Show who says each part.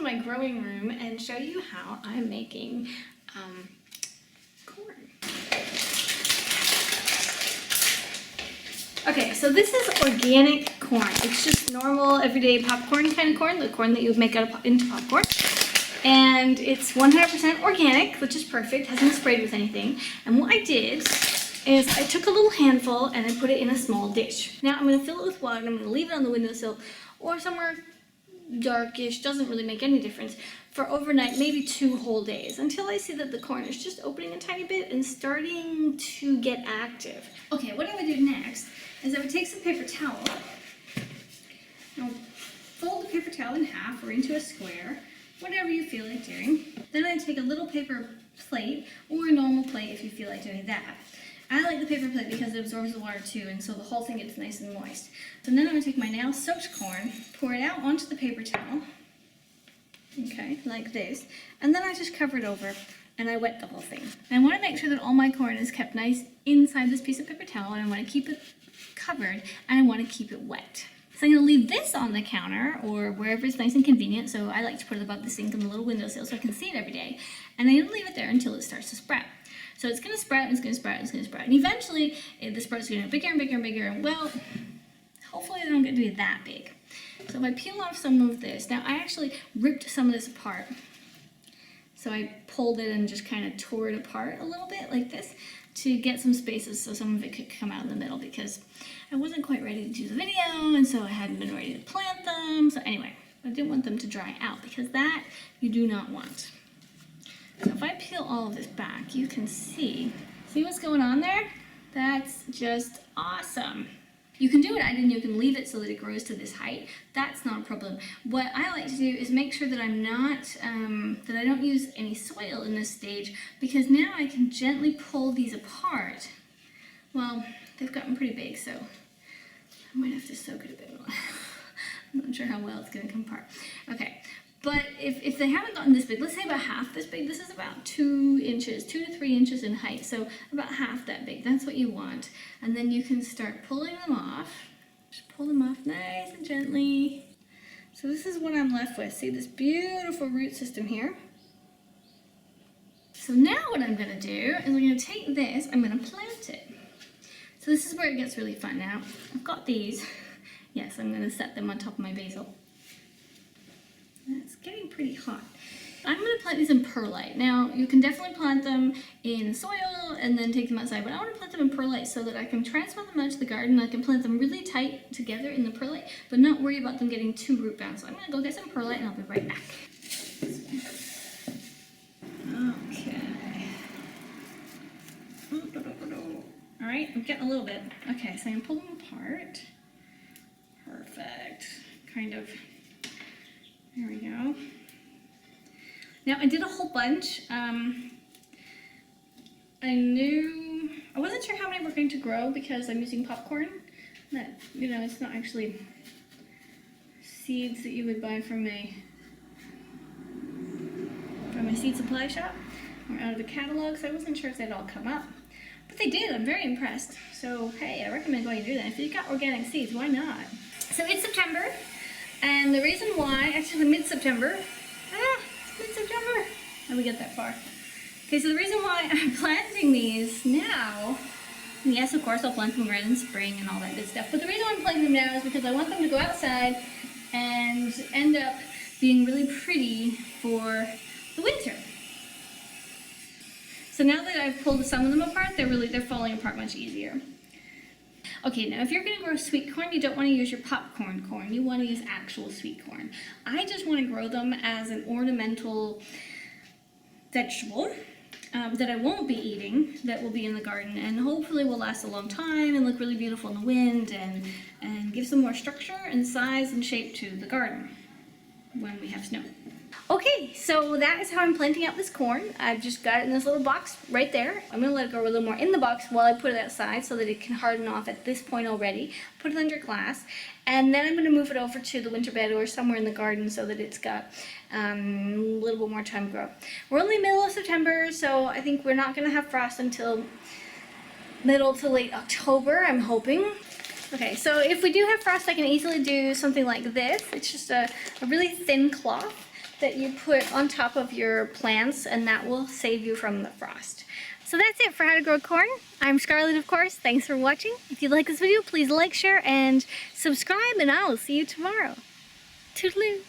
Speaker 1: my growing room and show you how I'm making corn. Okay, so this is organic corn. It's just normal, everyday popcorn kind of corn, the corn that you would make into popcorn. And it's 100% organic, which is perfect, hasn't sprayed with anything. And what I did is I took a little handful and I put it in a small dish. Now I'm going to fill it with water and I'm going to leave it on the windowsill or somewhere darkish, doesn't really make any difference, for overnight, maybe 2 whole days, until I see that the corn is just opening a tiny bit and starting to get active. Okay, what I would do next is I would take some paper towel, and I'll fold the paper towel in half or into a square, whatever you feel like doing. Then I'd take a little paper plate, or a normal plate if you feel like doing that. I like the paper plate because it absorbs the water too, and so the whole thing gets nice and moist. So then I'm going to take my now soaked corn, pour it out onto the paper towel, okay, like this, and then I just cover it over and I wet the whole thing. And I want to make sure that all my corn is kept nice inside this piece of paper towel, and I want to keep it covered and I want to keep it wet. So I'm going to leave this on the counter or wherever it's nice and convenient, so I like to put it above the sink on the little windowsill so I can see it every day, and I'm going to leave it there until it starts to sprout. So it's going to sprout, and it's going to sprout, and it's going to sprout. And eventually, the sprout's going to get bigger and bigger and bigger, and well, hopefully they don't get to be that big. So if I peel off some of this, now I actually ripped some of this apart. So I pulled it and just kind of tore it apart a little bit like this to get some spaces so some of it could come out in the middle, because I wasn't quite ready to do the video, and so I hadn't been ready to plant them. So anyway, I didn't want them to dry out, because that you do not want. So if I peel all of this back, you can see what's going on there? That's just awesome. You can do what I did, and you can leave it so that it grows to this height. That's not a problem. What I like to do is make sure that I'm not, that I don't use any soil in this stage, because now I can gently pull these apart. Well, they've gotten pretty big, so I might have to soak it a bit more. I'm not sure how well it's gonna come apart. Okay. But if they haven't gotten this big, let's say about half this big, this is about 2 inches, 2 to 3 inches in height, so about half that big, that's what you want. And then you can start pulling them off. Just pull them off nice and gently. So this is what I'm left with. See this beautiful root system here? So now what I'm gonna do is I'm gonna take this, I'm gonna plant it. So this is where it gets really fun now. I've got these. Yes, I'm gonna set them on top of my basil. It's getting pretty hot. I'm going to plant these in perlite. Now, you can definitely plant them in soil and then take them outside, but I want to plant them in perlite so that I can transplant them out to the garden. I can plant them really tight together in the perlite, but not worry about them getting too root bound. So I'm going to go get some perlite and I'll be right back. Okay. All right, I'm getting a little bit. Okay, so I'm going to pull them apart. Perfect. Kind of. There we go. Now I did a whole bunch. I wasn't sure how many were going to grow because I'm using popcorn. That, you know, it's not actually seeds that you would buy from a seed supply shop or out of the catalog, so I wasn't sure if they'd all come up. But they did. I'm very impressed. So hey, I recommend going and do that. If you've got organic seeds, why not? So it's September. And the reason why, actually mid-September, mid-September, how do we get that far? Okay, so the reason why I'm planting these now, and yes, of course, I'll plant them right in spring and all that good stuff, but the reason why I'm planting them now is because I want them to go outside and end up being really pretty for the winter. So now that I've pulled some of them apart, they're falling apart much easier. Okay, now if you're going to grow sweet corn, you don't want to use your popcorn corn. You want to use actual sweet corn. I just want to grow them as an ornamental vegetable that I won't be eating, that will be in the garden, and hopefully will last a long time and look really beautiful in the wind and give some more structure and size and shape to the garden when we have snow. Okay, so that is how I'm planting out this corn. I've just got it in this little box right there. I'm going to let it go a little more in the box while I put it outside so that it can harden off at this point already. Put it under glass, and then I'm going to move it over to the winter bed or somewhere in the garden so that it's got a little bit more time to grow. We're only middle of September, so I think we're not going to have frost until middle to late October, I'm hoping. Okay, so if we do have frost, I can easily do something like this. It's just a really thin cloth. that you put on top of your plants, and that will save you from the frost. So that's it for how to grow corn. I'm Scarlett, of course. Thanks for watching. If you like this video, please like, share, and subscribe, and I will see you tomorrow. Toodaloo.